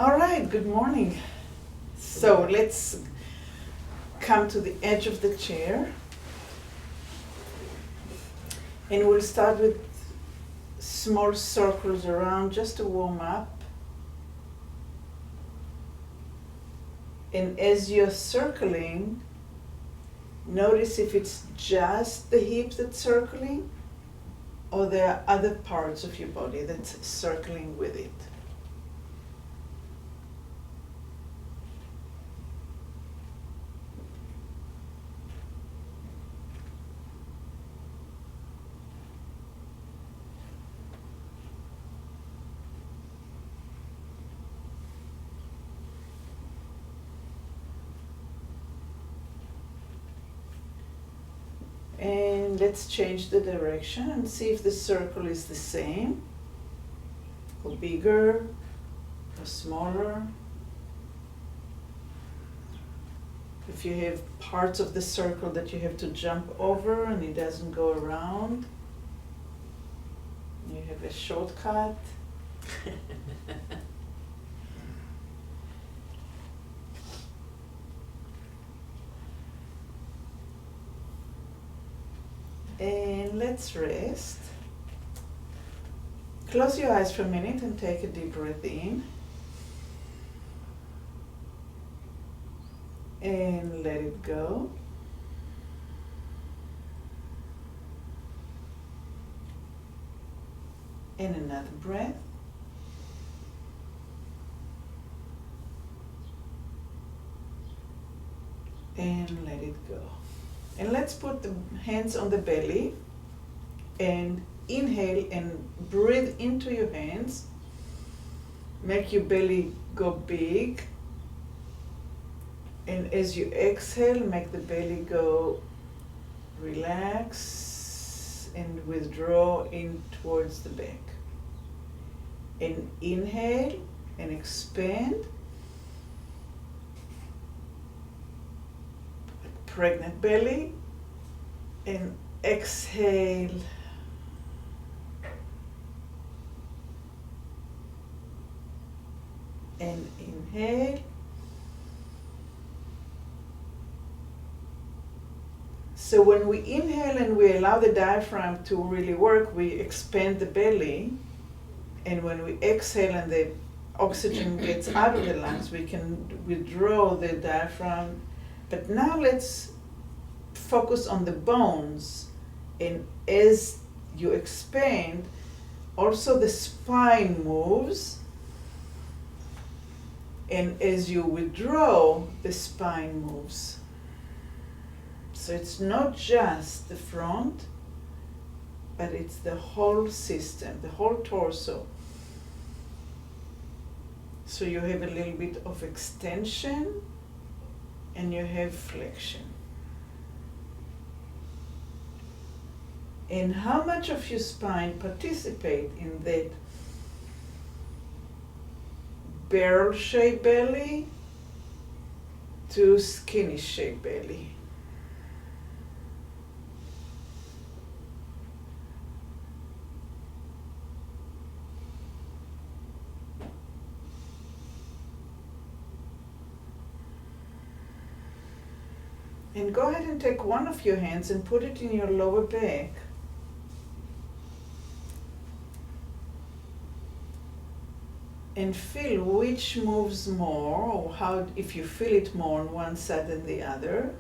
All right, good morning. So let's come to the edge of the chair. And we'll start with small circles around just to warm up. And as you're circling, notice if it's just the hips that's circling or there are other parts of your body that's circling with it. And let's change the direction and see if the circle is the same, or bigger, or smaller. If you have parts of the circle that you have to jump over and it doesn't go around, you have a shortcut. And let's rest. Close your eyes for a minute and take a deep breath in. And let it go. And another breath. And let it go. And let's put the hands on the belly and inhale and breathe into your hands. Make your belly go big. And as you exhale, make the belly go relax and withdraw in towards the back. And inhale and expand. Pregnant belly, and exhale. And inhale. So when we inhale and we allow the diaphragm to really work, we expand the belly. And when we exhale and the oxygen gets out of the lungs, we can withdraw the diaphragm. But now let's focus on the bones, and as you expand, also the spine moves, and as you withdraw, the spine moves. So it's not just the front, but it's the whole system, the whole torso. So you have a little bit of extension, and you have flexion. And how much of your spine participate in that barrel-shaped belly to skinny-shaped belly? And go ahead and take one of your hands and put it in your lower back. And feel which moves more, or how, if you feel it more on one side than the other.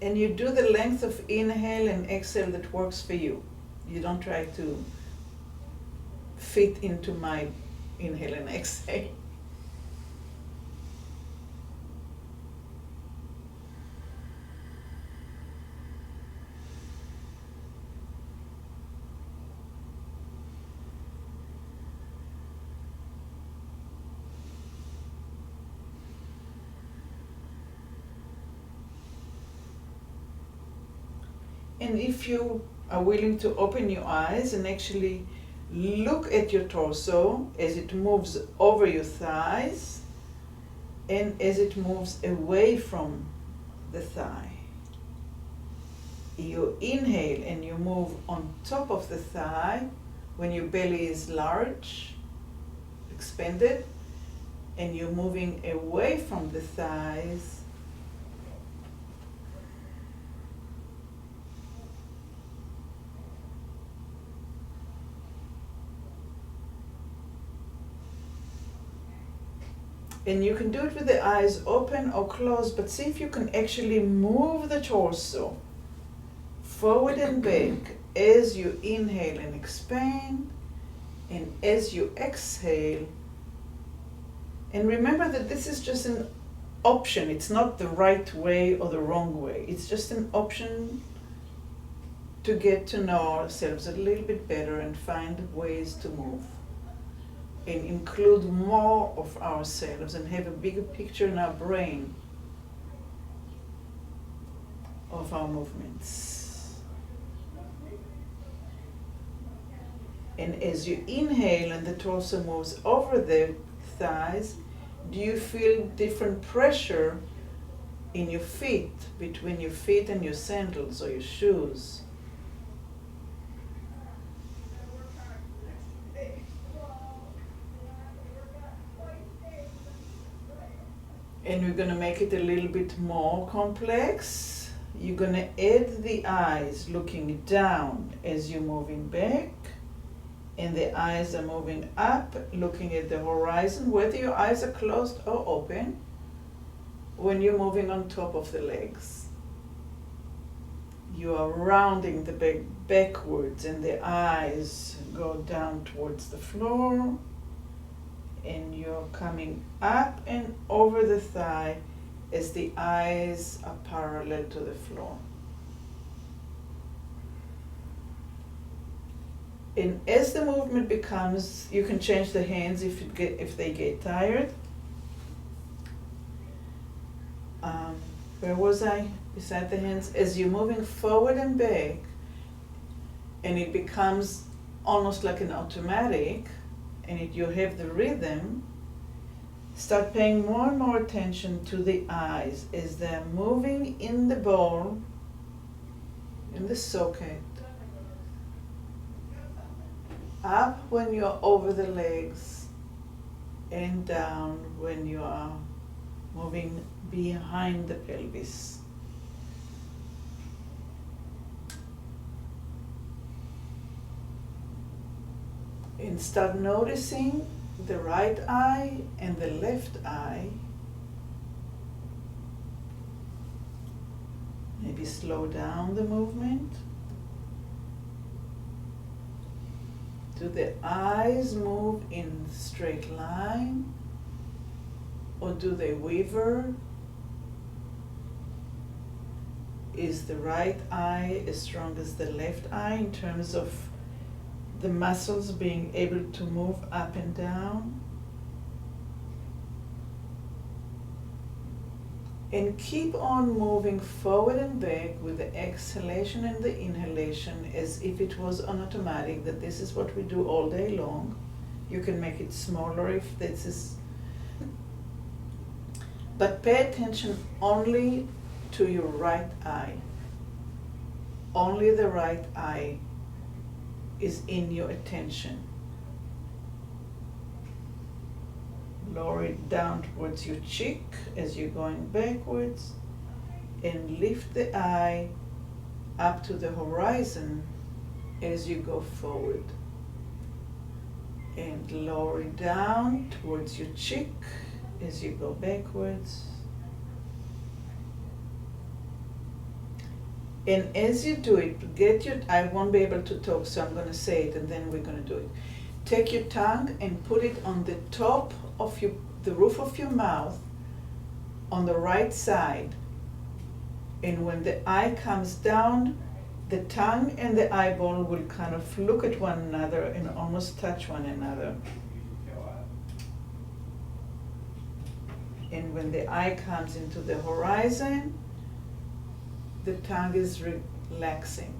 And you do the length of inhale and exhale that works for you. You don't try to fit into my inhale and exhale. And if you are willing to open your eyes and actually look at your torso as it moves over your thighs, and as it moves away from the thigh. You inhale and you move on top of the thigh when your belly is large, expanded, and you're moving away from the thighs. And you can do it with the eyes open or closed, but see if you can actually move the torso forward and back as you inhale and expand, and as you exhale. And remember that this is just an option. It's not the right way or the wrong way. It's just an option to get to know ourselves a little bit better and find ways to move and include more of ourselves and have a bigger picture in our brain of our movements. And as you inhale and the torso moves over the thighs, do you feel different pressure in your feet, between your feet and your sandals or your shoes? And we're going to make it a little bit more complex. You're going to add the eyes looking down as you're moving back, and the eyes are moving up, looking at the horizon, whether your eyes are closed or open, when you're moving on top of the legs. You are rounding the back backwards, and the eyes go down towards the floor, and you're coming up and over the thigh as the eyes are parallel to the floor. And as the movement becomes, you can change the hands if they get tired. Where was I? Beside the hands. As you're moving forward and back, and it becomes almost like an automatic, and you have the rhythm, start paying more and more attention to the eyes as they're moving in the bowl, in the socket, up when you're over the legs, and down when you are moving behind the pelvis. And start noticing the right eye and the left eye. Maybe slow down the movement. Do the eyes move in straight line, or do they waver? Is the right eye as strong as the left eye in terms of the muscles being able to move up and down? And keep on moving forward and back with the exhalation and the inhalation as if it was on automatic, that this is what we do all day long. You can make it smaller if this is, but pay attention only to your right eye. Only the right eye is in your attention. Lower it down towards your cheek as you're going backwards, and lift the eye up to the horizon as you go forward. And lower it down towards your cheek as you go backwards. And as you do it, I won't be able to talk, so I'm going to say it and then we're going to do it. Take your tongue and put it on the top of the roof of your mouth on the right side. And when the eye comes down, the tongue and the eyeball will kind of look at one another and almost touch one another. And when the eye comes into the horizon, the tongue is relaxing.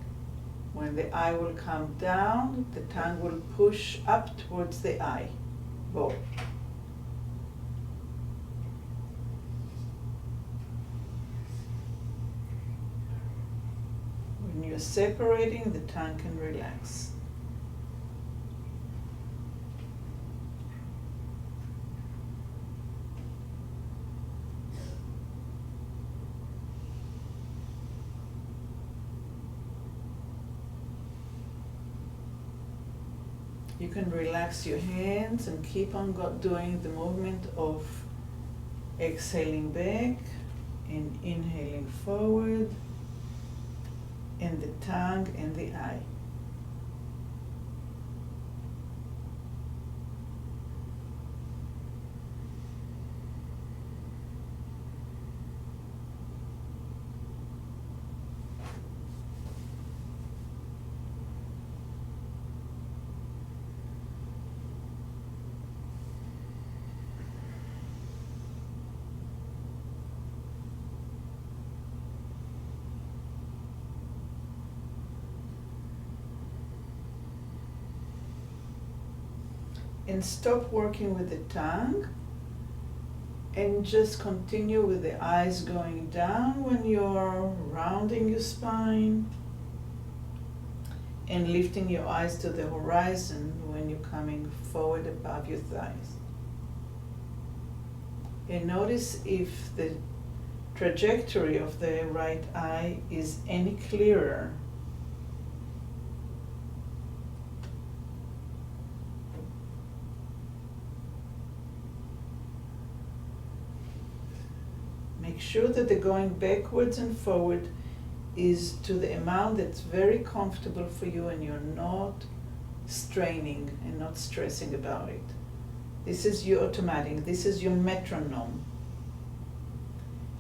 When the eye will come down, the tongue will push up towards the eyeball. you're separating, the tongue can relax. You can relax your hands and keep on doing the movement of exhaling back and inhaling forward, and the tongue and the eye. And stop working with the tongue and just continue with the eyes going down when you're rounding your spine and lifting your eyes to the horizon when you're coming forward above your thighs. And notice if the trajectory of the right eye is any clearer. Make sure that the going backwards and forward is to the amount that's very comfortable for you and you're not straining and not stressing about it. This is your automatic, this is your metronome.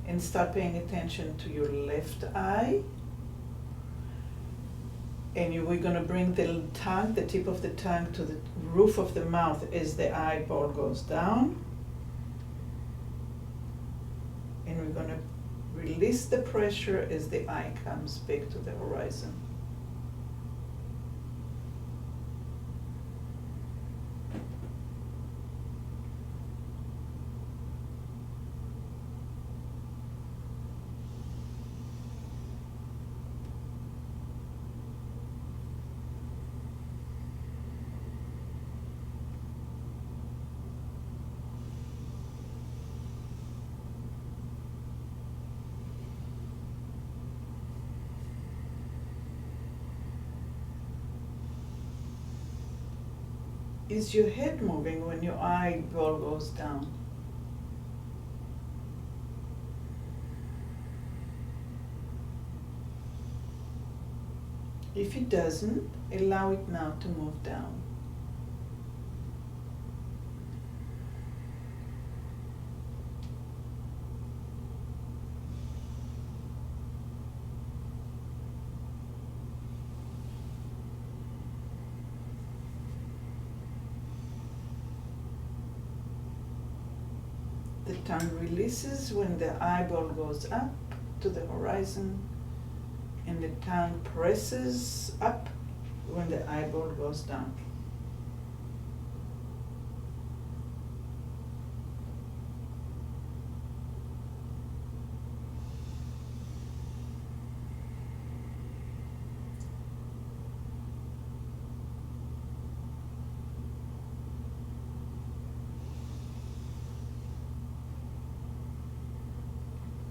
And start paying attention to your left eye. And we're going to bring the tongue, the tip of the tongue, to the roof of the mouth as the eyeball goes down. And we're going to release the pressure as the eye comes back to the horizon. Is your head moving when your eyeball goes down? If it doesn't, allow it now to move down. The tongue releases when the eyeball goes up to the horizon, and the tongue presses up when the eyeball goes down.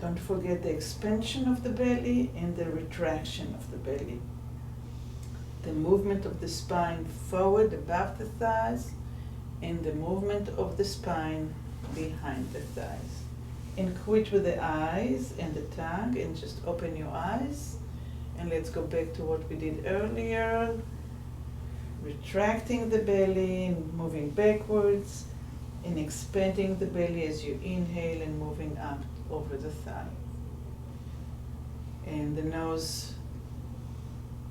Don't forget the expansion of the belly and the retraction of the belly. The movement of the spine forward above the thighs and the movement of the spine behind the thighs. And quit with the eyes and the tongue and just open your eyes. And let's go back to what we did earlier. Retracting the belly and moving backwards and expanding the belly as you inhale and moving up over the thigh. And the nose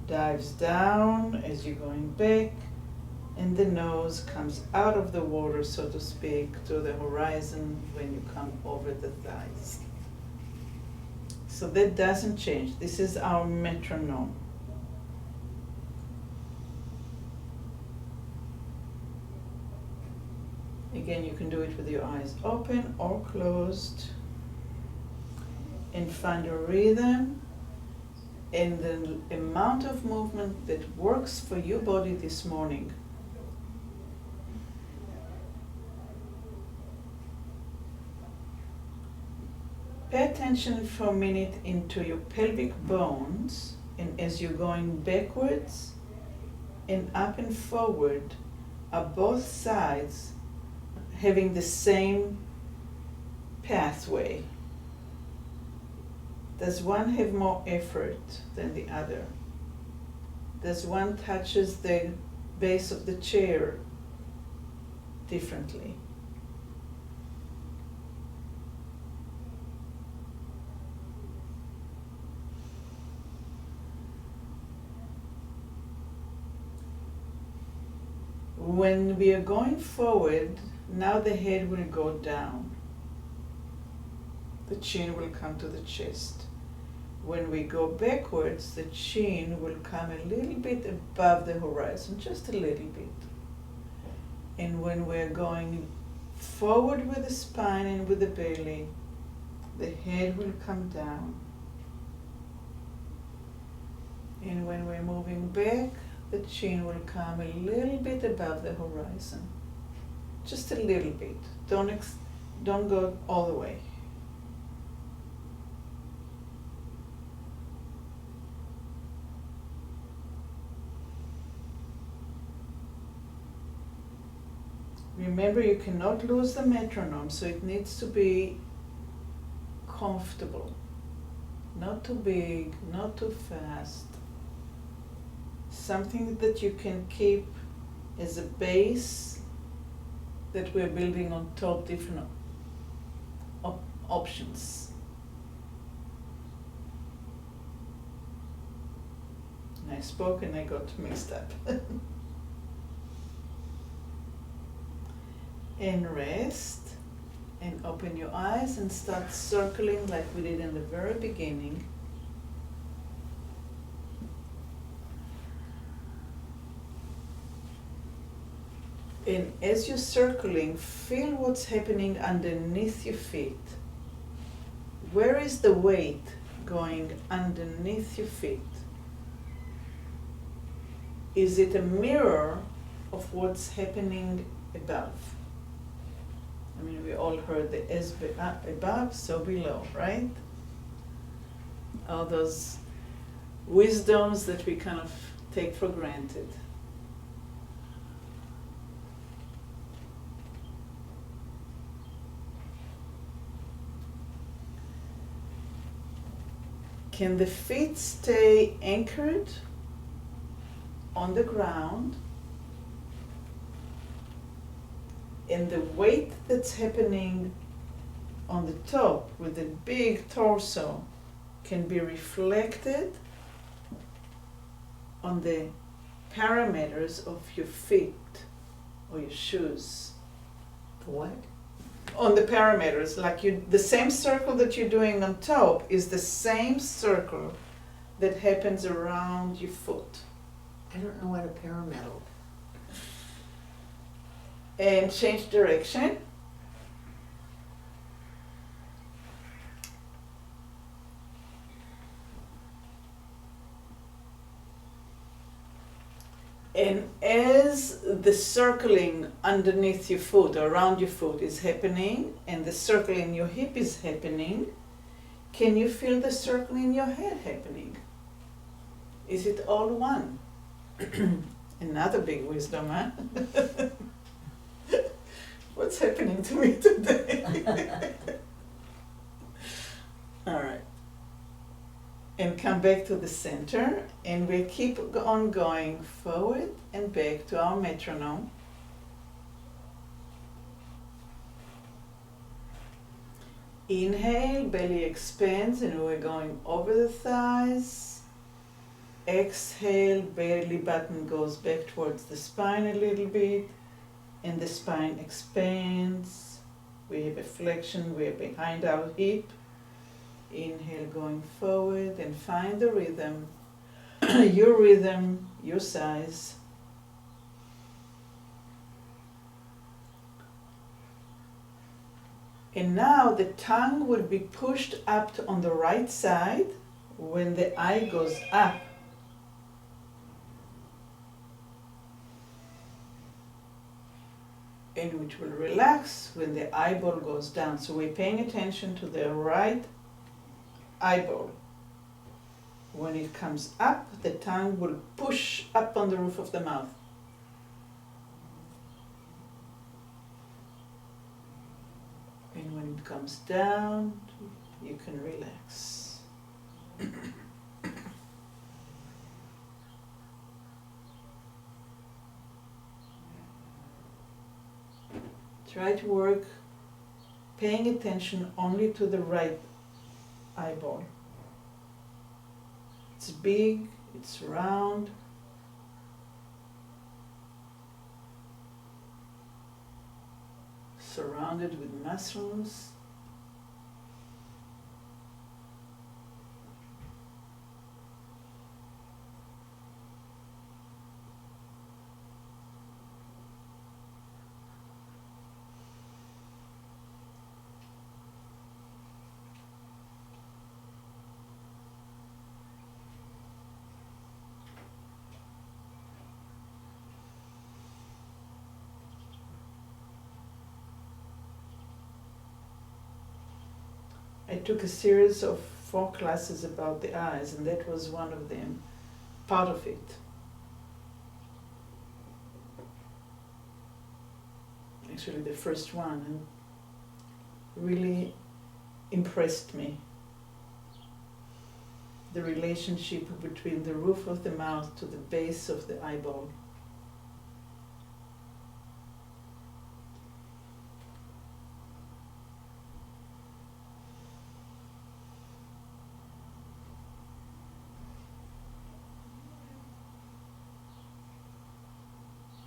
dives down as you're going back, and the nose comes out of the water, so to speak, to the horizon when you come over the thighs. So that doesn't change. This is our metronome. Again, you can do it with your eyes open or closed. And find a rhythm and the amount of movement that works for your body this morning. Pay attention for a minute into your pelvic bones, and as you're going backwards and up and forward, are both sides having the same pathway? Does one have more effort than the other? Does one touches the base of the chair differently? When we are going forward, now the head will go down. The chin will come to the chest. When we go backwards, the chin will come a little bit above the horizon, just a little bit. And when we're going forward with the spine and with the belly, the head will come down. And when we're moving back, the chin will come a little bit above the horizon. Just a little bit. Don't go all the way. Remember, you cannot lose the metronome, so it needs to be comfortable. Not too big, not too fast. Something that you can keep as a base that we're building on top, different options. And I spoke and I got mixed up. And rest, and open your eyes and start circling like we did in the very beginning. And as you're circling, feel what's happening underneath your feet. Where is the weight going underneath your feet? Is it a mirror of what's happening above? I mean, we all heard the as above, so below, right? All those wisdoms that we kind of take for granted. Can the feet stay anchored on the ground? And the weight that's happening on the top with the big torso can be reflected on the parameters of your feet or your shoes. What? On the parameters, like the same circle that you're doing on top is the same circle that happens around your foot. I don't know what a parametal. And change direction. And as the circling underneath your foot or around your foot is happening, and the circle in your hip is happening, can you feel the circle in your head happening? Is it all one? Another big wisdom, huh? What's happening to me today? All right. And come back to the center, and we keep on going forward and back to our metronome. Inhale, belly expands, and we're going over the thighs. Exhale, belly button goes back towards the spine a little bit, and the spine expands. We have a flexion, we're behind our hip. Inhale, going forward, and find the rhythm, your size. And now the tongue will be pushed up on the right side when the eye goes up, and which will relax when the eyeball goes down. So we're paying attention to the right eyeball. When it comes up, the tongue will push up on the roof of the mouth. And when it comes down, you can relax. Try to work paying attention only to the right eyeball. It's big, it's round. Surrounded with muscles. I took a series of 4 classes about the eyes, and that was one of them, part of it. Actually, the first one, and really impressed me. The relationship between the roof of the mouth to the base of the eyeball.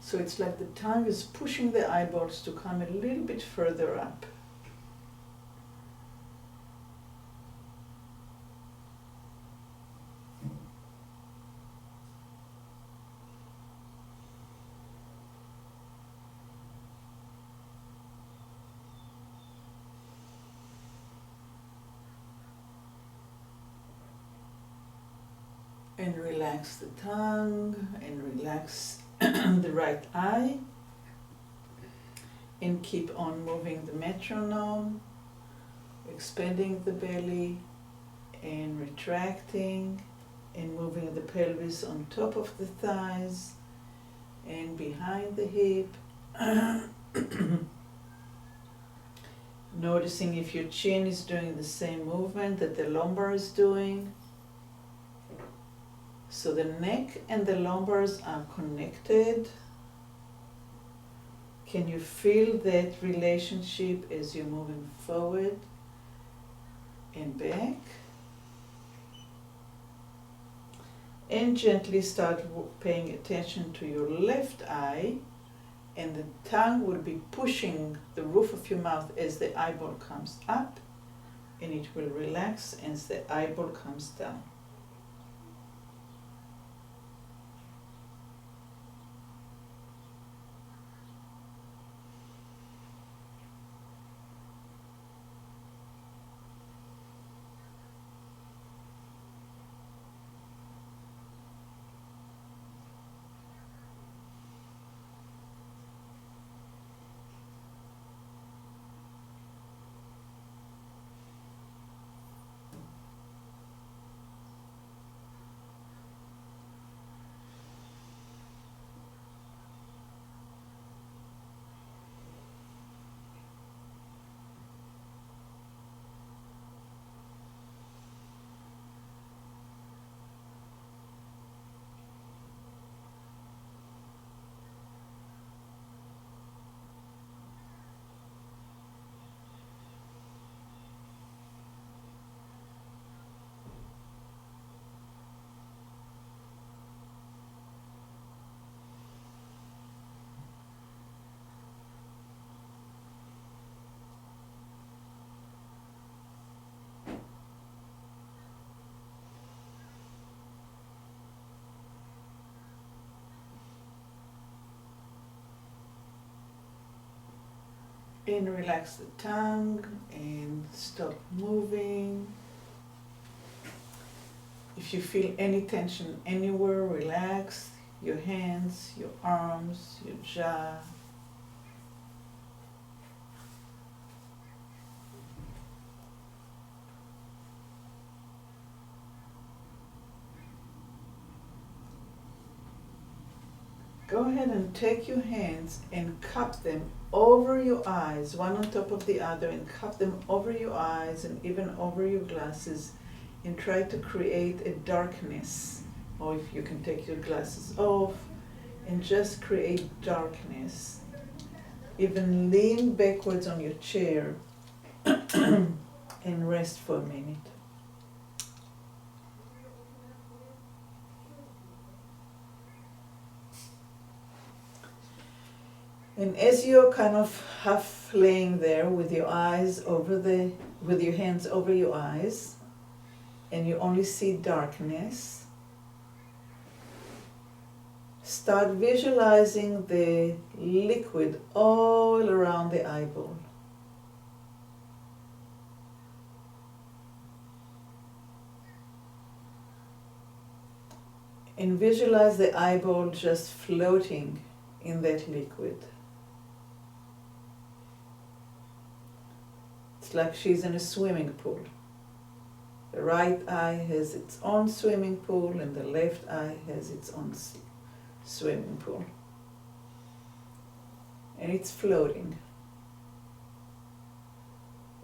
So it's like the tongue is pushing the eyeballs to come a little bit further up. And relax the tongue and relax the right eye, and keep on moving the metronome, expanding the belly and retracting, and moving the pelvis on top of the thighs and behind the hip. Noticing if your chin is doing the same movement that the lumbar is doing. So the neck and the lumbars are connected. Can you feel that relationship as you're moving forward and back? And gently start paying attention to your left eye, and the tongue will be pushing the roof of your mouth as the eyeball comes up, and it will relax as the eyeball comes down. And relax the tongue and stop moving. If you feel any tension anywhere, relax your hands, your arms, your jaw. Go ahead and take your hands and cup them over your eyes, one on top of the other, and cup them over your eyes and even over your glasses, and try to create a darkness. Or if you can take your glasses off and just create darkness. Even lean backwards on your chair and rest for a minute. And as you're kind of half laying there with your eyes with your hands over your eyes, and you only see darkness, start visualizing the liquid all around the eyeball. And visualize the eyeball just floating in that liquid. It's like she's in a swimming pool. The right eye has its own swimming pool and the left eye has its own swimming pool. And it's floating.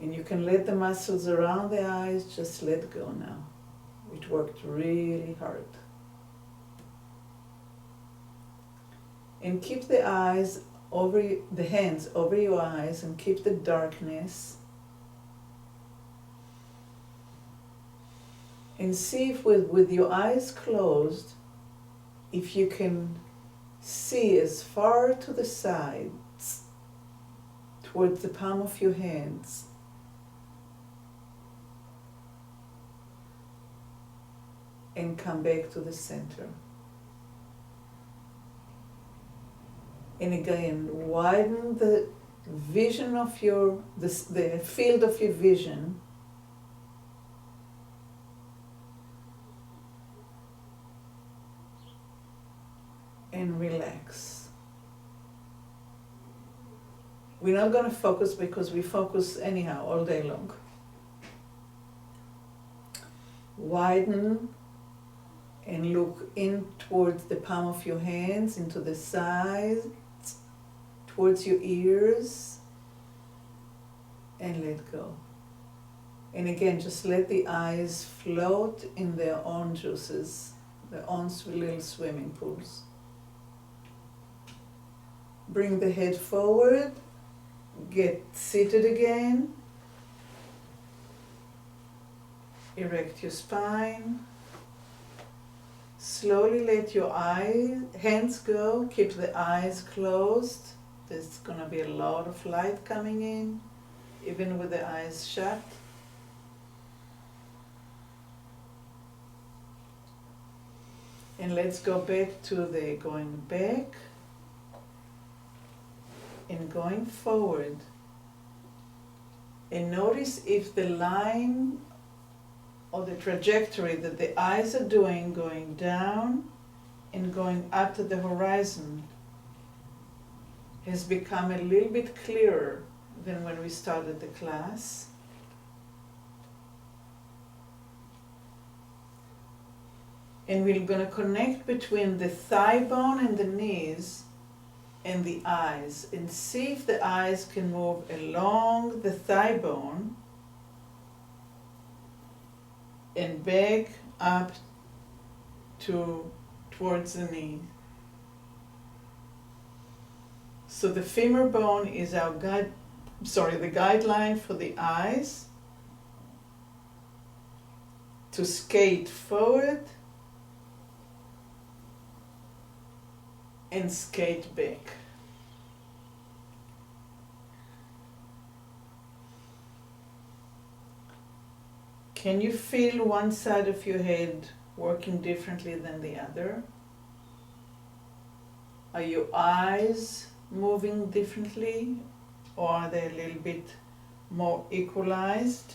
And you can let the muscles around the eyes just let go now. It worked really hard. And keep the eyes over the hands over your eyes and keep the darkness. And see if with your eyes closed, if you can see as far to the sides, towards the palm of your hands, and come back to the center. And again, widen the vision of the field of your vision. And relax. We're not going to focus because we focus anyhow all day long. Widen and look in towards the palm of your hands, into the sides, towards your ears, and let go. And again, just let the eyes float in their own juices, their own little swimming pools. Bring the head forward, get seated again, erect your spine, slowly let your hands go, keep the eyes closed. There's going to be a lot of light coming in, even with the eyes shut. And let's go back to the going back and going forward. And notice if the line or the trajectory that the eyes are doing, going down and going up to the horizon, has become a little bit clearer than when we started the class. And we're going to connect between the thigh bone and the knees and the eyes, and see if the eyes can move along the thigh bone and back up towards the knee. So the femur bone is our the guideline for the eyes to skate forward and skate back. Can you feel one side of your head working differently than the other? Are your eyes moving differently, or are they a little bit more equalized?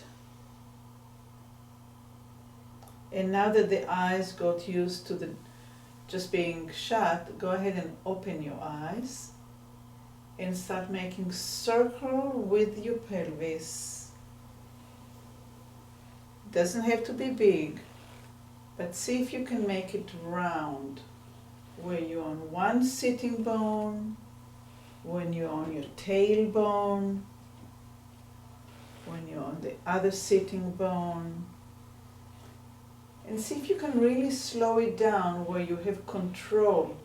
And now that the eyes got used to the just being shut, go ahead and open your eyes and start making circle with your pelvis. Doesn't have to be big, but see if you can make it round, where you're on one sitting bone, when you're on your tailbone, when you're on the other sitting bone. And see if you can really slow it down where you have control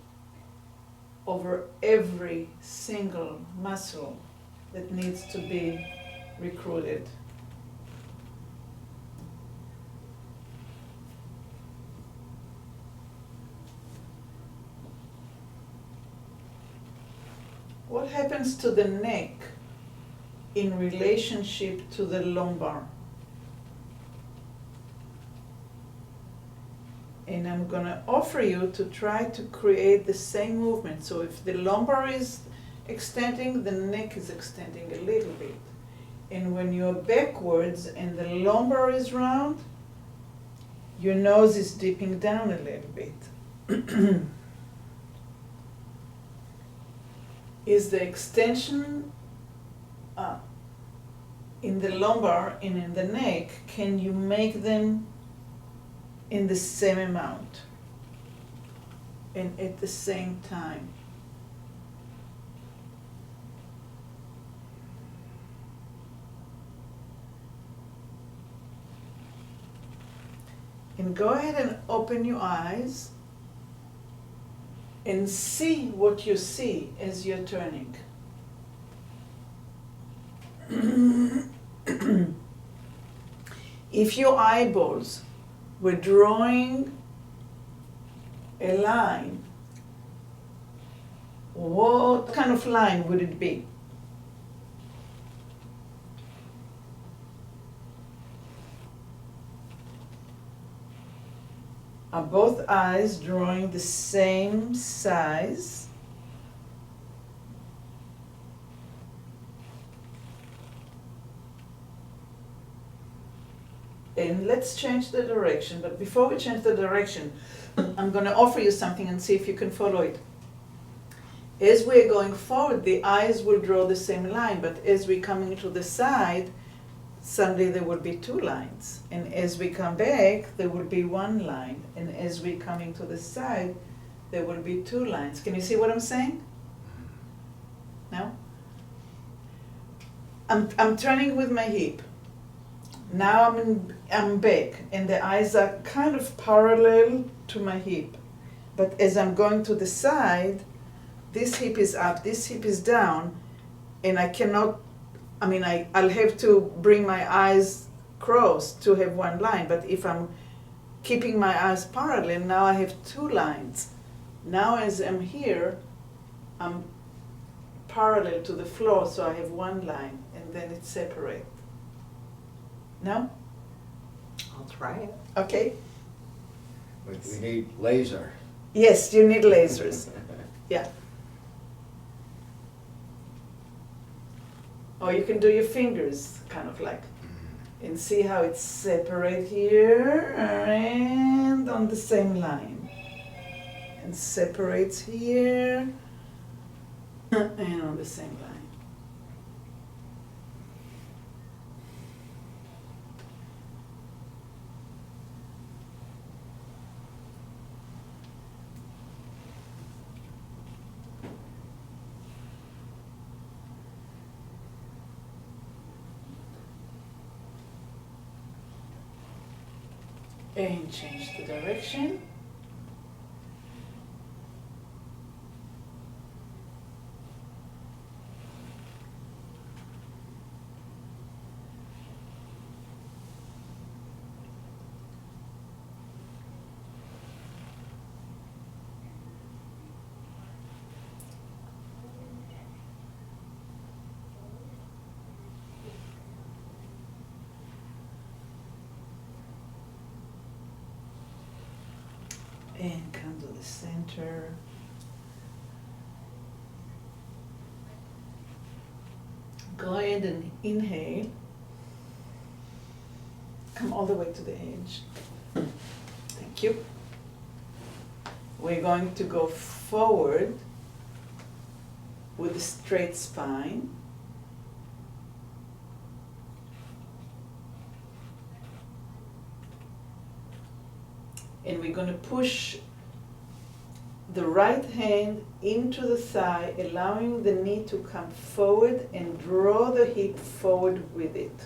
over every single muscle that needs to be recruited. What happens to the neck in relationship to the lumbar? And I'm going to offer you to try to create the same movement. So if the lumbar is extending, the neck is extending a little bit. And when you're backwards and the lumbar is round, your nose is dipping down a little bit. Is the extension in the lumbar and in the neck, can you make them in the same amount and at the same time? And go ahead and open your eyes and see what you see as you're turning. If your eyeballs were drawing a line, what kind of line would it be? Are both eyes drawing the same size? And let's change the direction, but before we change the direction, I'm going to offer you something and see if you can follow it. As we're going forward, the eyes will draw the same line, but as we're coming to the side, suddenly there will be two lines. And as we come back, there will be one line. And as we're coming to the side, there will be two lines. Can you see what I'm saying? No? I'm turning with my hip. Now I'm back, and the eyes are kind of parallel to my hip. But as I'm going to the side, this hip is up, this hip is down, and I cannot, I'll have to bring my eyes crossed to have one line. But if I'm keeping my eyes parallel, now I have two lines. Now as I'm here, I'm parallel to the floor, so I have one line, and then it's separate. No? I'll try it. Okay. We need laser. Yes, you need lasers. Yeah. Or you can do your fingers, kind of like, and see how it's separate here and on the same line. And separates here and on the same line. And change the direction. And come to the center. Go ahead and inhale. Come all the way to the edge. cube. We're going to go forward with a straight spine. And we're going to push the right hand into the thigh, allowing the knee to come forward and draw the hip forward with it.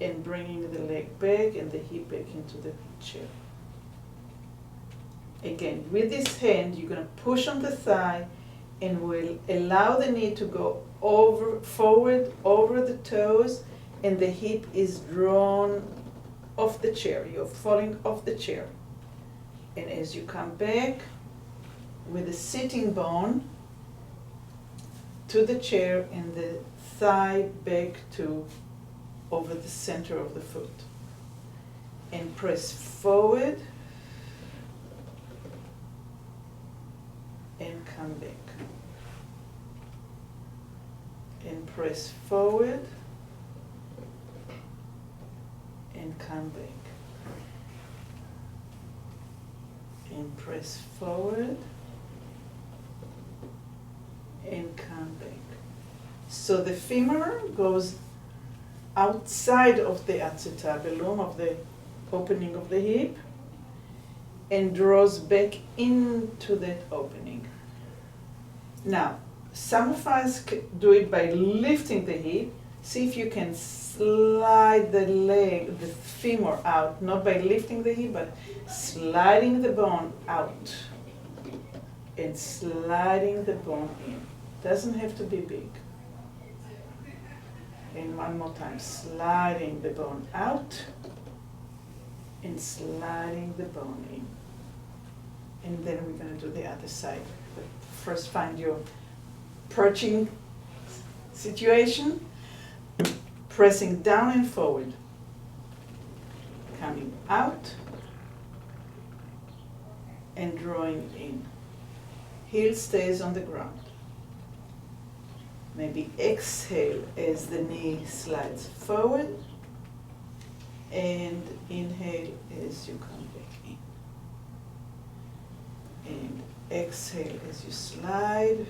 And bringing the leg back and the hip back into the chair. Again, with this hand, you're going to push on the thigh and will allow the knee to go forward over the toes, and the hip is drawn off the chair. You're falling off the chair. And as you come back with the sitting bone to the chair and the thigh back to over the center of the foot. And press forward and come back. And press forward and come back. And press forward and come back. So the femur goes outside of the acetabulum, of the opening of the hip, and draws back into that opening. Now, some of us do it by lifting the hip. See if you can slide the leg, the femur out, not by lifting the hip, but sliding the bone out and sliding the bone in. Doesn't have to be big. And one more time, sliding the bone out and sliding the bone in. And then we're going to do the other side. But first find your perching situation. Pressing down and forward. Coming out and drawing in. Heel stays on the ground. Maybe exhale as the knee slides forward, and inhale as you come back in. And exhale as you slide,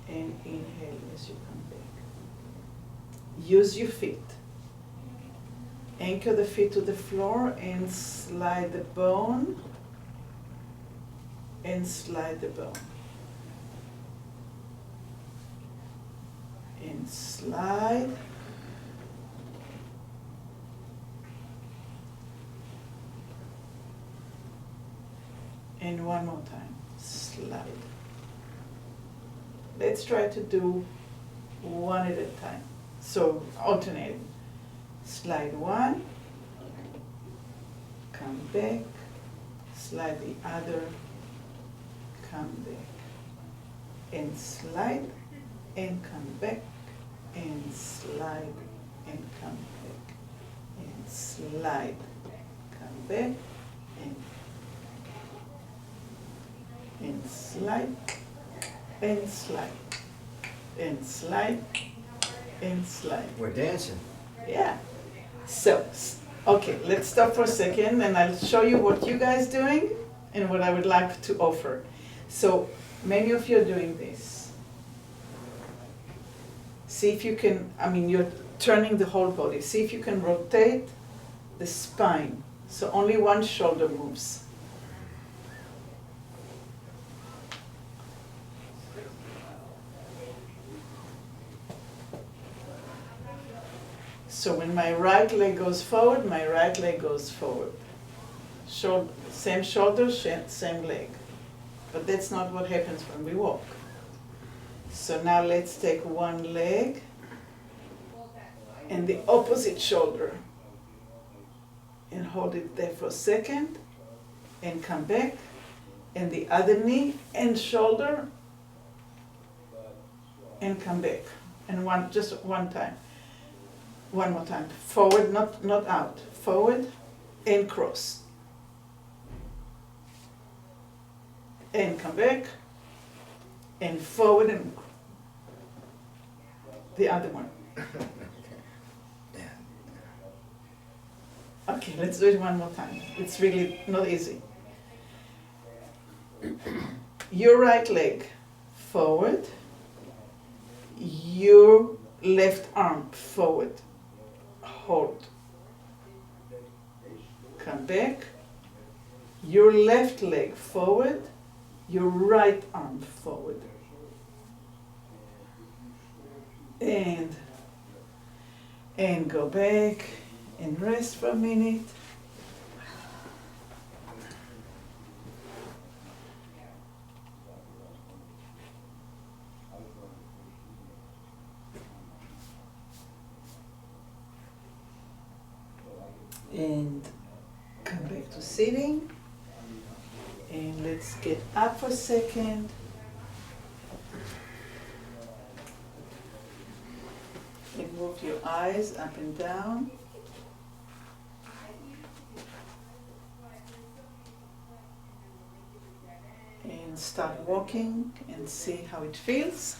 and inhale as you come back. Use your feet. Anchor the feet to the floor and slide the bone, and slide the bone. And slide. And one more time, slide. Let's try to do one at a time. So alternating. Slide one, come back, slide the other, come back, and slide, and come back, and slide, and come back, and slide, come back, and slide, and slide, and slide, and slide. We're dancing. Yeah. So, okay, let's stop for a second and I'll show you what you guys doing and what I would like to offer. So, many of you are doing this. See if you can, you're turning the whole body. See if you can rotate the spine. So only one shoulder moves. So when my right leg goes forward, my right leg goes forward. Same shoulder, same leg. But that's not what happens when we walk. So now let's take one leg and the opposite shoulder and hold it there for a second and come back, and the other knee and shoulder and come back. And just one time. One more time. Forward, not out. Forward and cross. And come back. And forward and the other one. Okay, let's do it one more time. It's really not easy. Your right leg forward, your left arm forward, hold. Come back, your left leg forward, your right arm forward. And go back and rest for a minute. And come back to sitting. And let's get up for a second. And move your eyes up and down. And start walking and see how it feels.